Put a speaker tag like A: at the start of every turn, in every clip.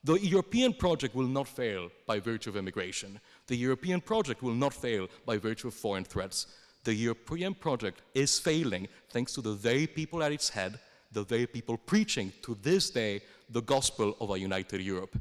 A: The European project will not fail by virtue of immigration. The European project will not fail by virtue of foreign threats. The European project is failing thanks to the very people at its head, the very people preaching to this day the gospel of a united Europe.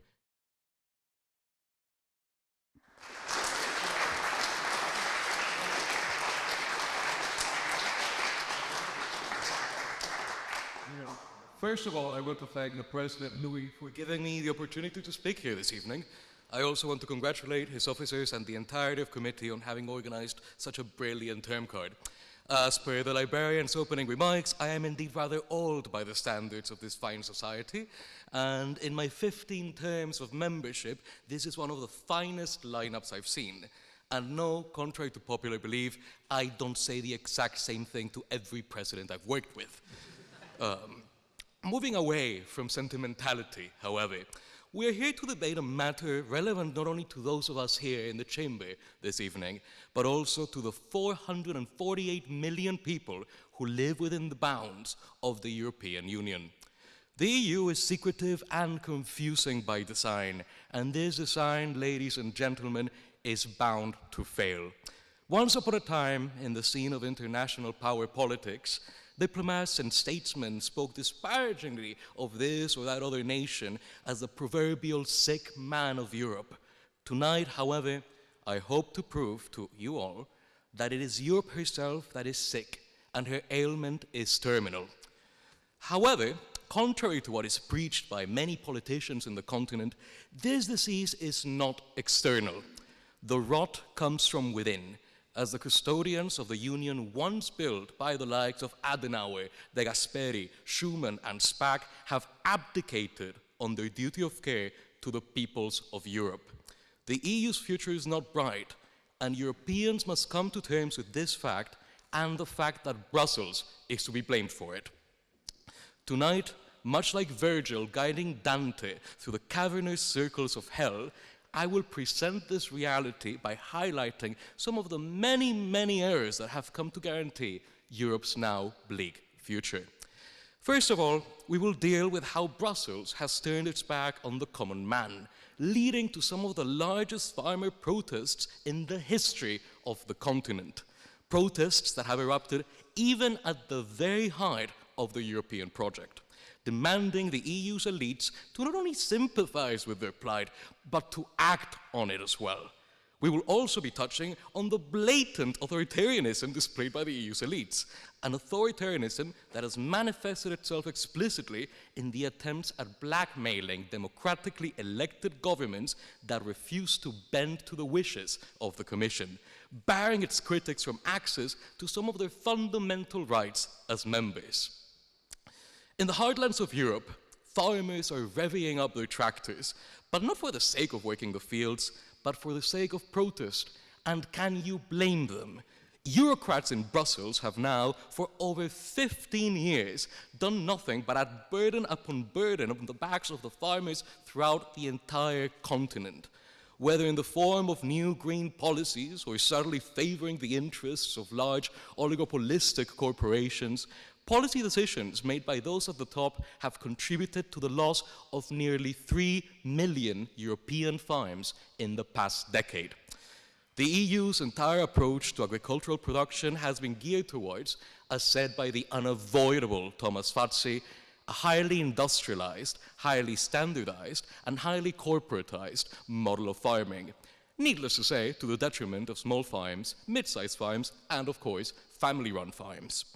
B: First of all, I want to thank the President Louis for
A: giving me the opportunity to speak here this evening. I also want to congratulate his officers and the entirety of committee on having organized such a brilliant term card. As per the librarian's opening remarks, I am indeed rather old by the standards of this fine society, and in my 15 terms of membership, this is one of the finest lineups I've seen. And no, contrary to popular belief, I don't say the exact same thing to every president I've worked with. Moving away from sentimentality, however, we are here to debate a matter relevant not only to those of us here in the chamber this evening, but also to the 448 million people who live within the bounds of the European Union. The EU is secretive and confusing by design, and this design, ladies and gentlemen, is bound to fail. Once upon a time, in the scene of international power politics, diplomats and statesmen spoke disparagingly of this or that other nation as the proverbial sick man of Europe. Tonight, however, I hope to prove to you all that it is Europe herself that is sick and her ailment is terminal. However, contrary to what is preached by many politicians in the continent, this disease is not external. The rot comes from within, as the custodians of the Union once built by the likes of Adenauer, De Gasperi, Schuman, and Spaak have abdicated on their duty of care to the peoples of Europe. The EU's future is not bright, and Europeans must come to terms with this fact and the fact that Brussels is to be blamed for it. Tonight, much like Virgil guiding Dante through the cavernous circles of hell, I will present this reality by highlighting some of the many, many errors that have come to guarantee Europe's now bleak future. First of all, we will deal with how Brussels has turned its back on the common man, leading to some of the largest farmer protests in the history of the continent. Protests that have erupted even at the very height of the European project, demanding the EU's elites to not only sympathize with their plight, but to act on it as well. We will also be touching on the blatant authoritarianism displayed by the EU's elites, an authoritarianism that has manifested itself explicitly in the attempts at blackmailing democratically elected governments that refuse to bend to the wishes of the Commission, barring its critics from access to some of their fundamental rights as members. In the heartlands of Europe, farmers are revving up their tractors, but not for the sake of working the fields, but for the sake of protest. And can you blame them? Bureaucrats in Brussels have now, for over 15 years, done nothing but add burden upon burden on the backs of the farmers throughout the entire continent. Whether in the form of new green policies or subtly favoring the interests of large oligopolistic corporations, policy decisions made by those at the top have contributed to the loss of nearly 3 million European farms in the past decade. The EU's entire approach to agricultural production has been geared towards, as said by the unavoidable Thomas Fazzi, a highly industrialized, highly standardized, and highly corporatized model of farming. Needless to say, to the detriment of small farms, mid-sized farms, and of course, family-run farms.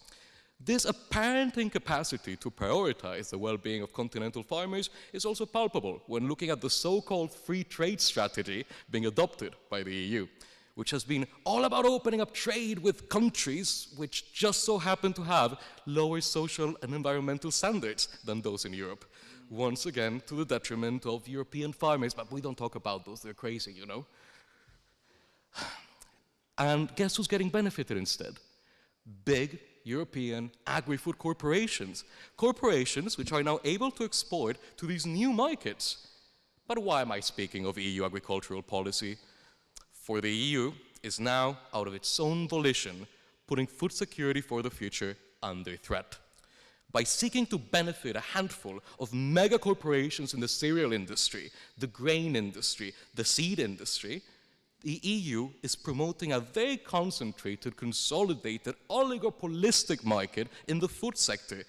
A: This apparent incapacity to prioritize the well-being of continental farmers is also palpable when looking at the so-called free trade strategy being adopted by the EU, which has been all about opening up trade with countries which just so happen to have lower social and environmental standards than those in Europe. Once again, to the detriment of European farmers, but we don't talk about those, they're crazy, you know. And guess who's getting benefited instead? Big European agri-food corporations. Corporations which are now able to export to these new markets. But why am I speaking of EU agricultural policy? For the EU is now, out of its own volition, putting food security for the future under threat. by seeking to benefit a handful of mega corporations in the cereal industry, the grain industry, the seed industry, the EU is promoting a very concentrated, consolidated, oligopolistic market in the food sector,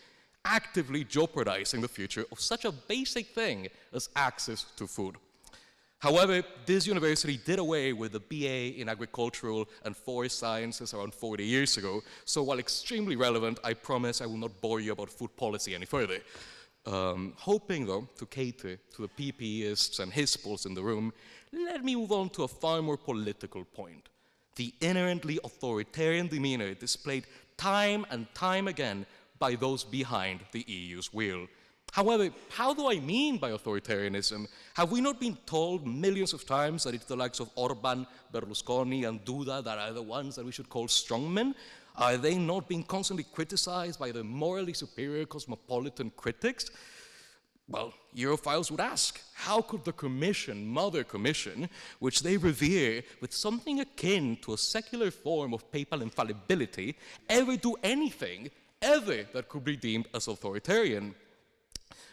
A: actively jeopardizing the future of such a basic thing as access to food. However, this university did away with the BA in agricultural and forest sciences around 40 years ago, so while extremely relevant, I promise I will not bore you about food policy any further. Hoping, though, to cater to the PPEists and Hizballs in the room, let me move on to a far more political point. The inherently authoritarian demeanor displayed time and time again by those behind the EU's wheel. However, how do I mean by authoritarianism? Have we not been told millions of times that it's the likes of Orban, Berlusconi, and Duda that are the ones that we should call strongmen? Are they not being constantly criticized by the morally superior cosmopolitan critics? Well, Europhiles would ask, how could the Commission, Mother Commission, which they revere with something akin to a secular form of papal infallibility, ever do anything, ever, that could be deemed as authoritarian?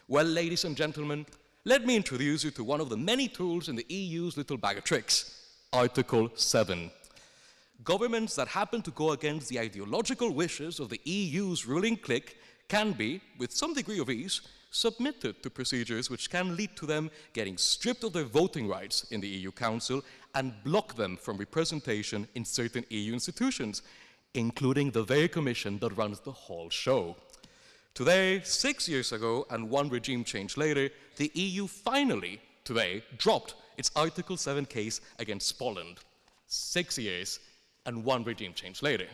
A: Well, ladies and gentlemen, let me introduce you to one of the many tools in the EU's little bag of tricks, Article 7. Governments that happen to go against the ideological wishes of the EU's ruling clique can be, with some degree of ease, submitted to procedures which can lead to them getting stripped of their voting rights in the EU Council and block them from representation in certain EU institutions, including the very Commission that runs the whole show. Today, 6 years ago, and one regime change later, the EU finally, today, dropped its Article 7 case against Poland. 6 years, and one regime change later.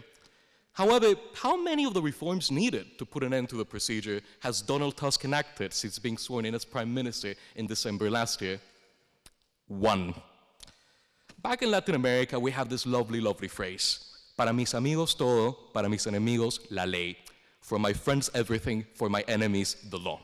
A: However, how many of the reforms needed to put an end to the procedure has Donald Tusk enacted since being sworn in as Prime Minister in December last year? One. Back in Latin America, we have this lovely, lovely phrase, para mis amigos todo, para mis enemigos la ley. For my friends everything, for my enemies the law.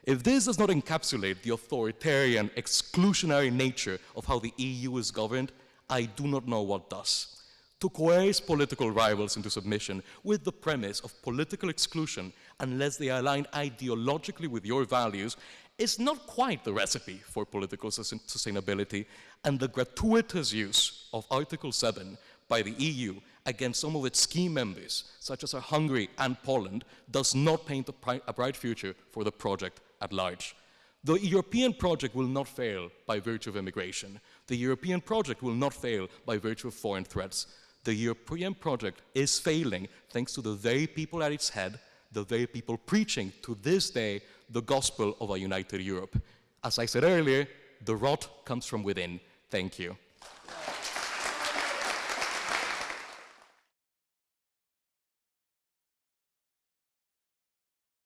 A: If this does not encapsulate the authoritarian, exclusionary nature of how the EU is governed, I do not know what does. To coerce political rivals into submission with the premise of political exclusion unless they are aligned ideologically with your values is not quite the recipe for political sustainability, and the gratuitous use of Article 7 by the EU against some of its key members, such as Hungary and Poland, does not paint a bright future for the project at large. The European project will not fail by virtue of immigration. The European project will not fail by virtue of foreign threats. The European project is failing thanks to the very people at its head, the very people preaching to this day the gospel of a united Europe. As I said earlier, the rot comes from within. Thank you.